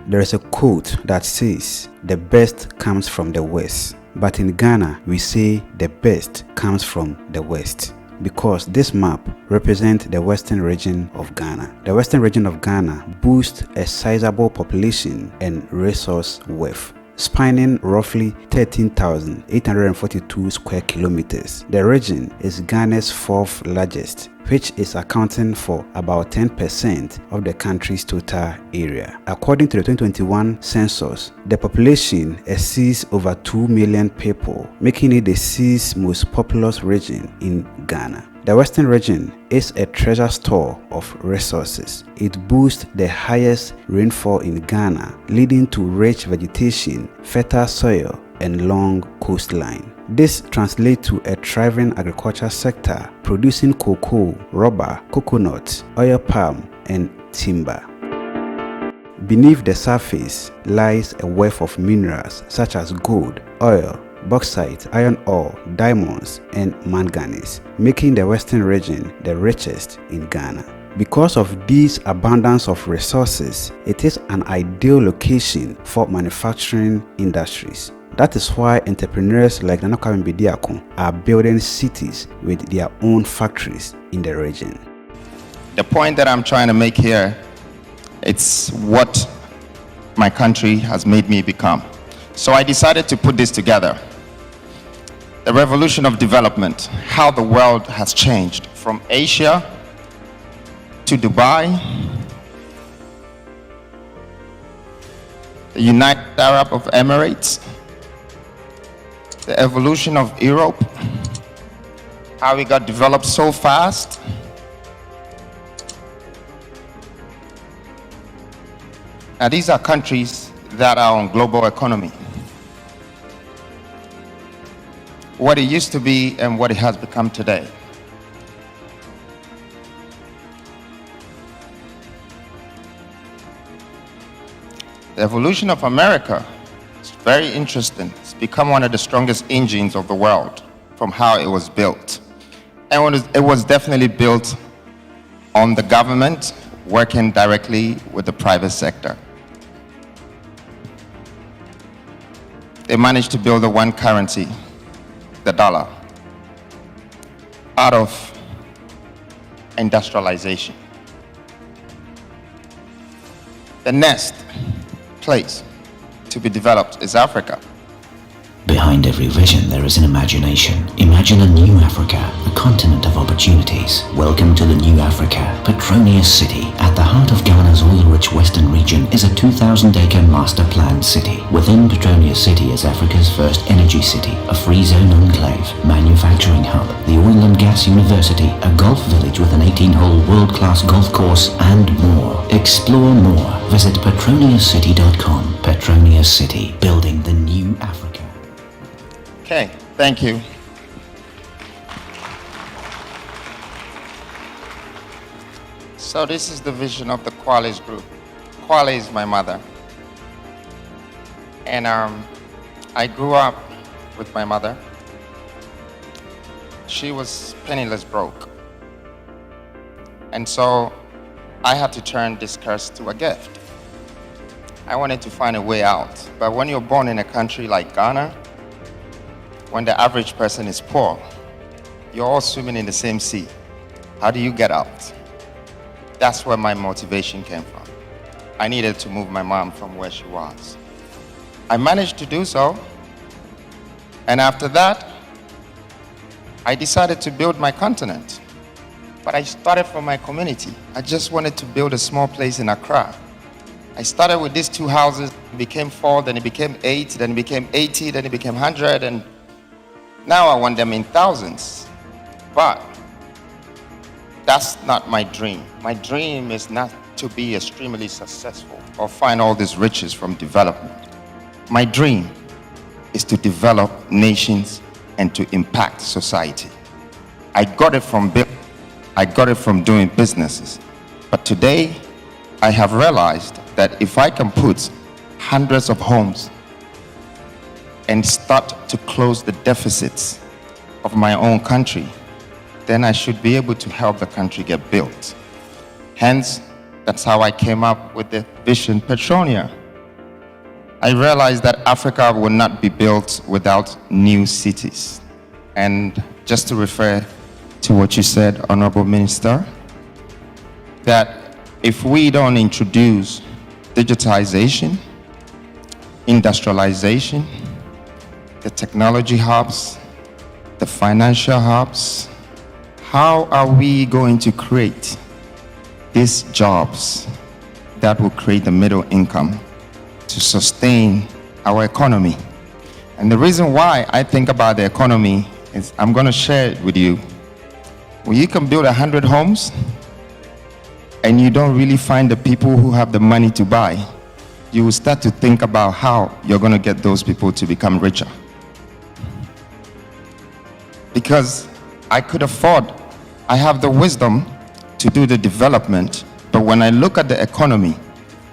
there is a quote that says, "The best comes from the West." But in Ghana, we say the best comes from the West, because this map represents the western region of Ghana. The western region of Ghana boasts a sizable population and resource wealth, spanning roughly 13,842 square kilometers. The region is Ghana's fourth largest, which is accounting for about 10% of the country's total area. According to the 2021 census, the population exceeds over 2 million people, making it the sixth most populous region in Ghana. The western region is a treasure store of resources. It boasts the highest rainfall in Ghana, leading to rich vegetation, fertile soil, and long coastline. This translates to a thriving agriculture sector, producing cocoa, rubber, coconut, oil palm, and timber. Beneath the surface lies a wealth of minerals such as gold, oil, bauxite, iron ore, diamonds, and manganese, making the western region the richest in Ghana. Because of this abundance of resources, it is an ideal location for manufacturing industries. That is why entrepreneurs like Nana Kwame Bediako are building cities with their own factories in the region. The point that I'm trying to make here, it's what my country has made me become. So I decided to put this together. The revolution of development, how the world has changed from Asia to Dubai, the United Arab Emirates, the evolution of Europe, how we got developed so fast. Now these are countries that are on global economy. What it used to be and what it has become today. The evolution of America is very interesting. It's become one of the strongest engines of the world from how it was built. And it was definitely built on the government working directly with the private sector. They managed to build the one currency, the dollar, out of industrialization. The next place to be developed is Africa. Behind every vision there is an imagination. Imagine a new Africa, a continent of opportunities. Welcome to the new Africa, Petronia City. At the heart of Ghana's oil-rich western region is a 2,000-acre master-planned city. Within Petronia City is Africa's first energy city, a free zone enclave, manufacturing hub, the oil and gas university, a golf village with an 18-hole world-class golf course, and more. Explore more. Visit petroniacity.com. Petronia City, building the new Africa. Okay, thank you. So this is the vision of the Kwale's group. Kwale is my mother. And I grew up with my mother. She was penniless broke. And so I had to turn this curse to a gift. I wanted to find a way out. But when you're born in a country like Ghana, when the average person is poor, you're all swimming in the same sea. How do you get out? That's where my motivation came from. I needed to move my mom from where she was. I managed to do so. And after that, I decided to build my continent. But I started from my community. I just wanted to build a small place in Accra. I started with these 2 houses, it became 4, then it became 8, then it became 80, then it became 100, and now I want them in thousands. But that's not my dream. My dream is not to be extremely successful or find all these riches from development. My dream is to develop nations and to impact society. I got it from doing businesses. But today, I have realized that if I can put hundreds of homes and start to close the deficits of my own country, then I should be able to help the country get built. Hence, that's how I came up with the vision Petronia. I realized that Africa would not be built without new cities. And just to refer to what you said, Honorable Minister, that if we don't introduce digitization, industrialization, the technology hubs, the financial hubs, how are we going to create these jobs that will create the middle income to sustain our economy? And the reason why I think about the economy is, I'm going to share it with you. When you can build 100 homes and you don't really find the people who have the money to buy, you will start to think about how you're going to get those people to become richer. Because I could afford, I have the wisdom to do the development, but when I look at the economy,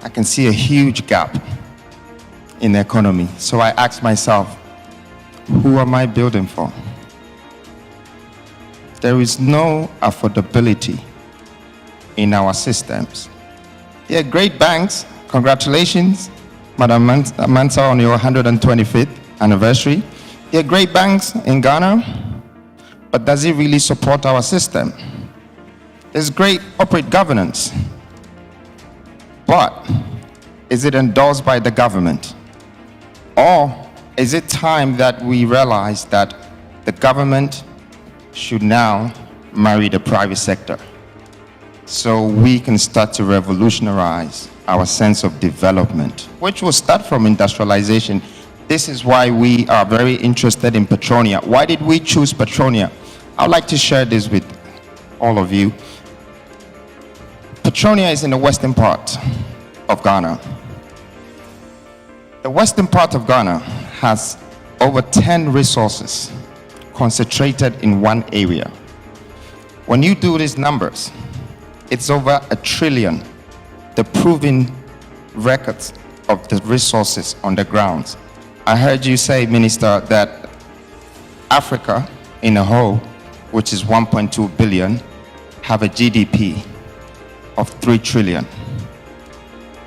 I can see a huge gap in the economy. So I ask myself, who am I building for? There is no affordability in our systems. Yeah, great banks, congratulations, Madam Mansa, on your 125th anniversary. Yeah, great banks in Ghana, but does it really support our system? There's great corporate governance, but is it endorsed by the government? Or is it time that we realize that the government should now marry the private sector so we can start to revolutionize our sense of development, which will start from industrialization? This is why we are very interested in Petronia. Why did we choose Petronia? I'd like to share this with all of you. Petronia is in the western part of Ghana. The western part of Ghana has over 10 resources concentrated in one area. When you do these numbers, it's over 1 trillion, the proven records of the resources on the ground. I heard you say, Minister, that Africa in a whole, which is 1.2 billion, have a GDP of 3 trillion.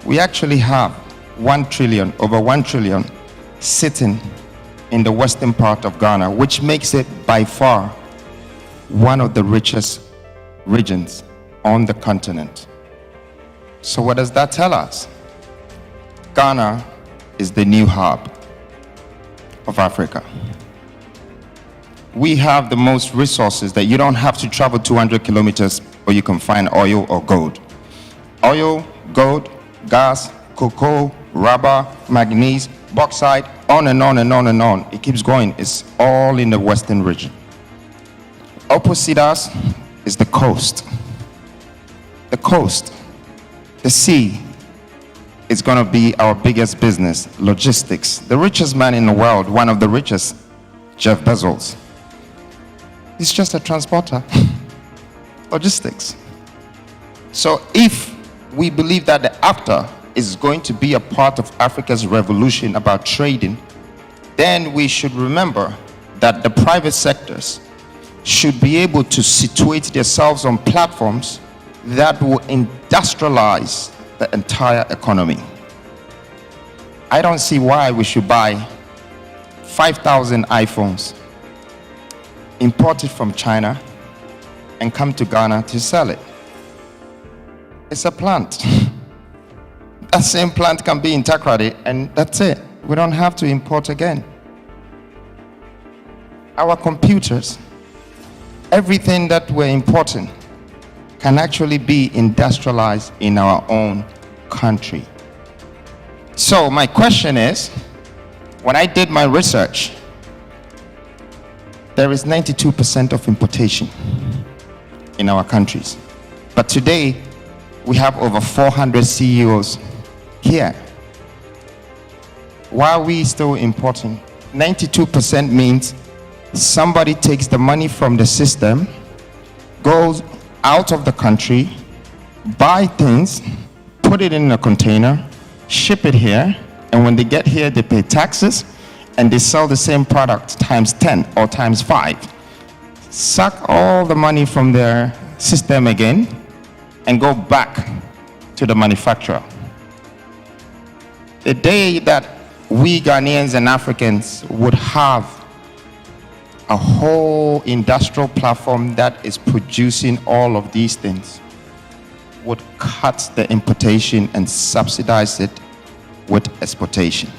We actually have 1 trillion, over 1 trillion, sitting in the western part of Ghana, which makes it by far one of the richest regions on the continent. So what does that tell us? Ghana is the new hub of Africa. We have the most resources that you don't have to travel 200 kilometers or you can find oil or gold. Oil, gold, gas, cocoa, rubber, manganese, bauxite, on and on and on and on. It keeps going. It's all in the western region. Opposite us is the coast. The coast, the sea, is going to be our biggest business, logistics. The richest man in the world, one of the richest, Jeff Bezos, he's just a transporter. Logistics. So if we believe that the AFTA is going to be a part of Africa's revolution about trading, then we should remember that the private sectors should be able to situate themselves on platforms that will industrialize the entire economy. I don't see why we should buy 5,000 iPhones imported from China and come to Ghana to sell it. It's a plant. That same plant can be integrated and that's it. We don't have to import again. Our computers, everything that we're importing can actually be industrialized in our own country. So my question is, when I did my research, there is 92% of importation in our countries. But today, we have over 400 CEOs here. Why are we still importing? 92% means somebody takes the money from the system, goes out of the country, buy things, put it in a container, ship it here, and when they get here, they pay taxes, and they sell the same product times 10 or times 5. Suck all the money from their system again, and go back to the manufacturer. The day that we Ghanaians and Africans would have a whole industrial platform that is producing all of these things, would cut the importation and subsidize it with exportation.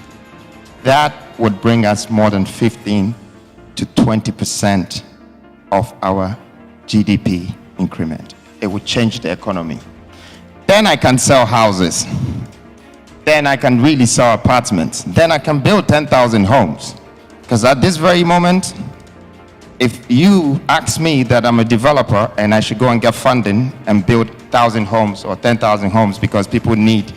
That would bring us more than 15 to 20% of our GDP increment. It would change the economy. Then I can sell houses. Then I can really sell apartments. Then I can build 10,000 homes. Because at this very moment, if you ask me that I'm a developer and I should go and get funding and build 1,000 homes or 10,000 homes because people need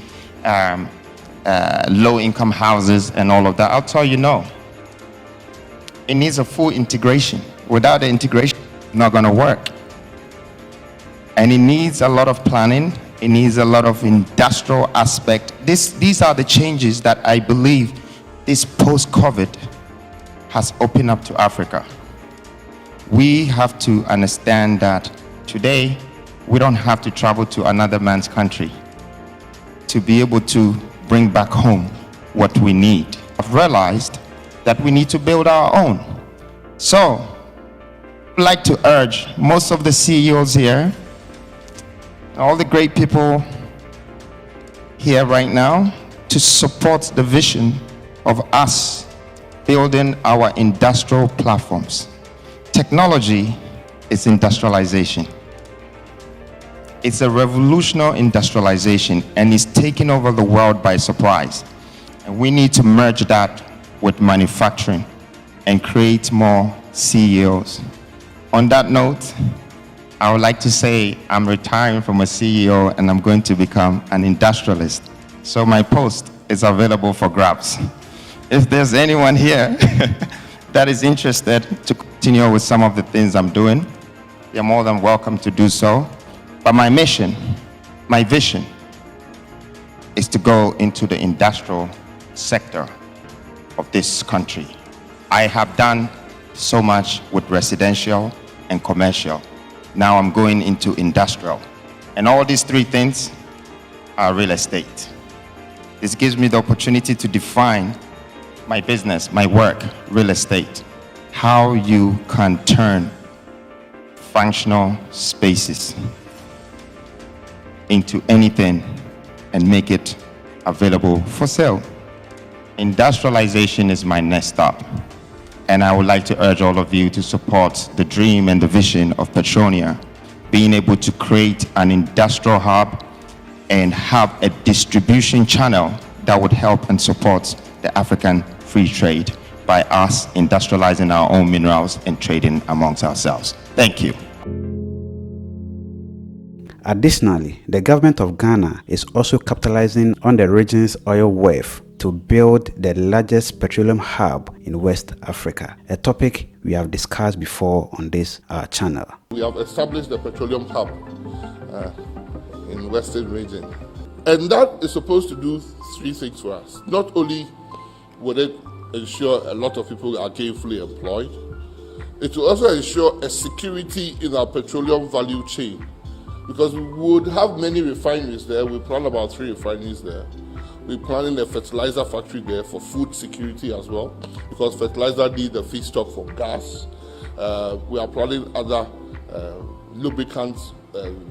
low-income houses and all of that, I'll tell you no. It needs a full integration. Without the integration, it's not going to work. And it needs a lot of planning. It needs a lot of industrial aspect. These are the changes that I believe this post-COVID has opened up to Africa. We have to understand that today, we don't have to travel to another man's country to be able to bring back home what we need. I've realized that we need to build our own. So, I'd like to urge most of the CEOs here, all the great people here right now, to support the vision of us building our industrial platforms. Technology is industrialization. It's a revolutionary industrialization, and it's taking over the world by surprise. And we need to merge that with manufacturing and create more CEOs. On that note, I would like to say I'm retiring from a CEO and I'm going to become an industrialist. So my post is available for grabs. If there's anyone here that is interested to continue with some of the things I'm doing, you're more than welcome to do so. But my mission, my vision, is to go into the industrial sector of this country. I have done so much with residential and commercial. Now I'm going into industrial. And all these three things are real estate. This gives me the opportunity to define my business, my work, real estate. How you can turn functional spaces into anything and make it available for sale. Industrialization is my next stop. And I would like to urge all of you to support the dream and the vision of Petronia, being able to create an industrial hub and have a distribution channel that would help and support the African free trade by us industrializing our own minerals and trading amongst ourselves. Thank you. Additionally, the government of Ghana is also capitalizing on the region's oil wealth to build the largest petroleum hub in West Africa, a topic we have discussed before on this channel. We have established the petroleum hub in Western region, and that is supposed to do three things for us. Not only would it ensure a lot of people are gainfully employed, it will also ensure a security in our petroleum value chain, because we would have many refineries there. We plan about 3 refineries there. We're planning a fertilizer factory there for food security as well, because fertilizer needs a feedstock for gas. We are planning other lubricants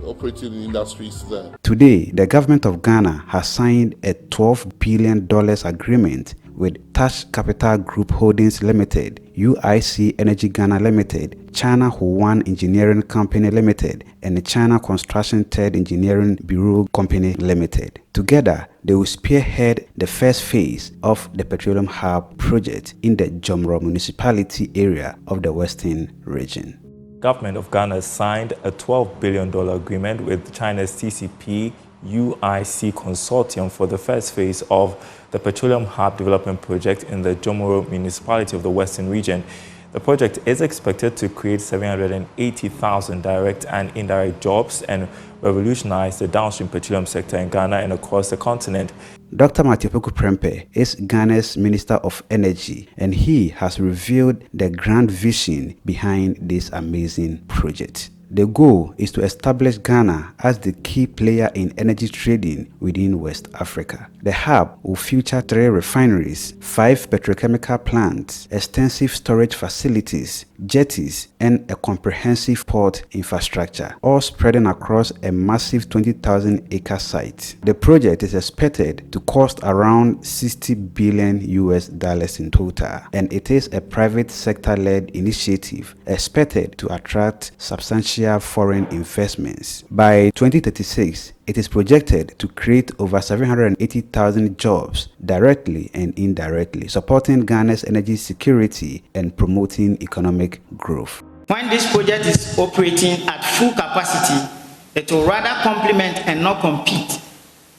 operating in industries there. Today, the government of Ghana has signed a $12 billion agreement with Touch Capital Group Holdings Limited, UIC Energy Ghana Limited, China Huan Engineering Company Limited, and the China Construction Third Engineering Bureau Company Limited. Together, they will spearhead the first phase of the Petroleum Hub project in the Jomro municipality area of the Western region. Government of Ghana signed a $12 billion agreement with China's CCP UIC Consortium for the first phase of the Petroleum Hub development project in the Jomoro municipality of the Western region. The project is expected to create 780,000 direct and indirect jobs and revolutionize the downstream petroleum sector in Ghana and across the continent. Dr. Matthew Prempe is Ghana's Minister of Energy, and he has revealed the grand vision behind this amazing project. The goal is to establish Ghana as the key player in energy trading within West Africa. The hub will feature 3 refineries, 5 petrochemical plants, extensive storage facilities, jetties, and a comprehensive port infrastructure, all spreading across a massive 20,000-acre site. The project is expected to cost around $60 billion in total, and it is a private sector-led initiative expected to attract substantial foreign investments. By 2036, it is projected to create over 780,000 jobs directly and indirectly, supporting Ghana's energy security and promoting economic growth. When this project is operating at full capacity, it will rather complement and not compete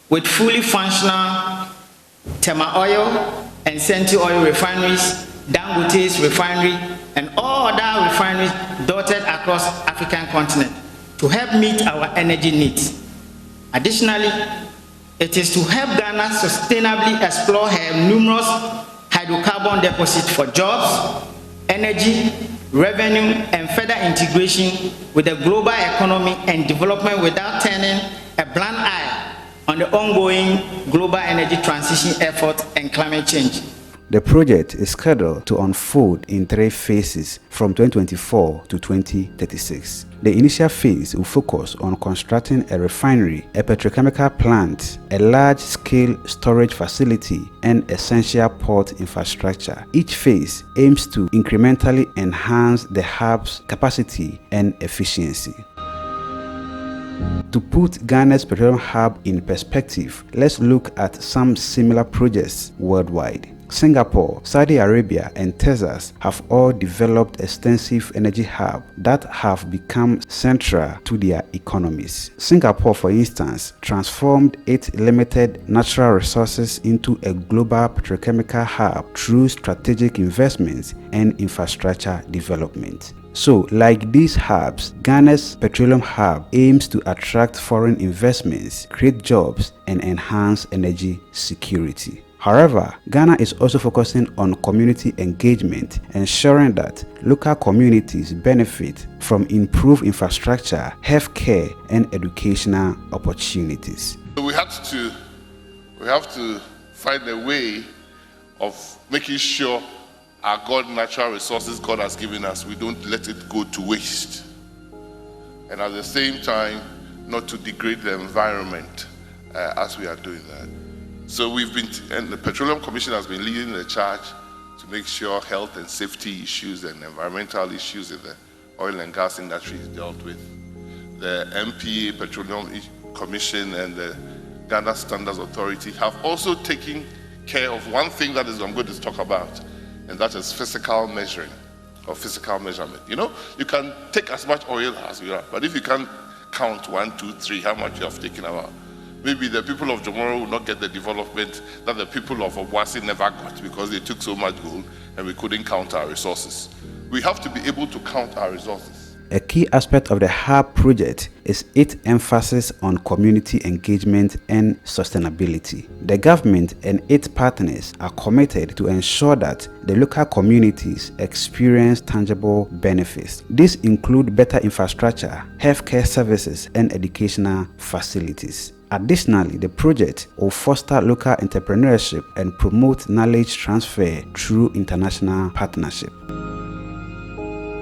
with fully functional Tema Oil and Senti Oil refineries, Dangote's refinery, and all other refineries dotted across African continent to help meet our energy needs. Additionally, it is to help Ghana sustainably explore her numerous hydrocarbon deposits for jobs, energy, revenue, and further integration with the global economy and development without turning a blind eye on the ongoing global energy transition effort and climate change. The project is scheduled to unfold in 3 phases from 2024 to 2036. The initial phase will focus on constructing a refinery, a petrochemical plant, a large-scale storage facility, and essential port infrastructure. Each phase aims to incrementally enhance the hub's capacity and efficiency. To put Ghana's petroleum hub in perspective, let's look at some similar projects worldwide. Singapore, Saudi Arabia, and Texas have all developed extensive energy hubs that have become central to their economies. Singapore, for instance, transformed its limited natural resources into a global petrochemical hub through strategic investments and infrastructure development. So, like these hubs, Ghana's petroleum hub aims to attract foreign investments, create jobs, and enhance energy security. However, Ghana is also focusing on community engagement, ensuring that local communities benefit from improved infrastructure, healthcare, and educational opportunities. We have to find a way of making sure our natural resources God has given us, we don't let it go to waste. And at the same time, not to degrade the environment as we are doing that. So and the Petroleum Commission has been leading the charge to make sure health and safety issues and environmental issues in the oil and gas industry is dealt with. The MPA, Petroleum Commission, and the Ghana Standards Authority have also taken care of one thing that I'm going to talk about, and that is physical measuring or physical measurement. You know, you can take as much oil as you have, but if you can't count 1, 2, 3, how much you have taken out, maybe the people of Jomoro will not get the development that the people of Obuasi never got because they took so much gold and we couldn't count our resources. We have to be able to count our resources. A key aspect of the HUB project is its emphasis on community engagement and sustainability. The government and its partners are committed to ensure that the local communities experience tangible benefits. These include better infrastructure, healthcare services, and educational facilities. Additionally, the project will foster local entrepreneurship and promote knowledge transfer through international partnership.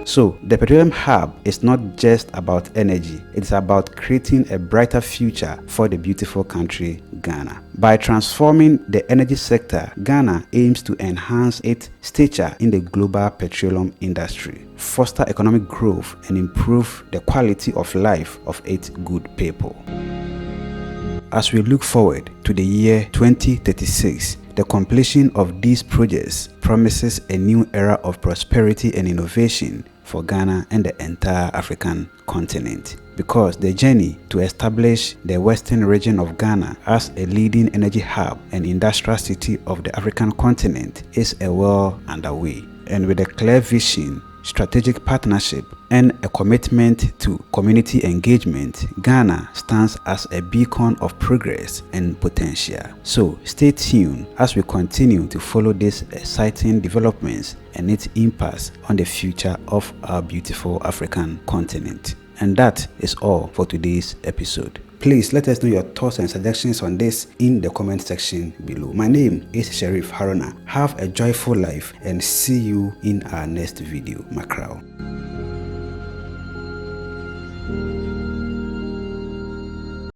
So, the Petroleum Hub is not just about energy, it's about creating a brighter future for the beautiful country, Ghana. By transforming the energy sector, Ghana aims to enhance its stature in the global petroleum industry, foster economic growth, and improve the quality of life of its good people. As we look forward to the year 2036, the completion of these projects promises a new era of prosperity and innovation for Ghana and the entire African continent, because the journey to establish the western region of Ghana as a leading energy hub and industrial city of the African continent is well underway. And with a clear vision, strategic partnership, and a commitment to community engagement, Ghana stands as a beacon of progress and potential. So stay tuned as we continue to follow these exciting developments and its impact on the future of our beautiful African continent. And that is all for today's episode. Please let us know your thoughts and suggestions on this in the comment section below. My name is Sheriff Haruna. Have a joyful life and see you in our next video. Macrao.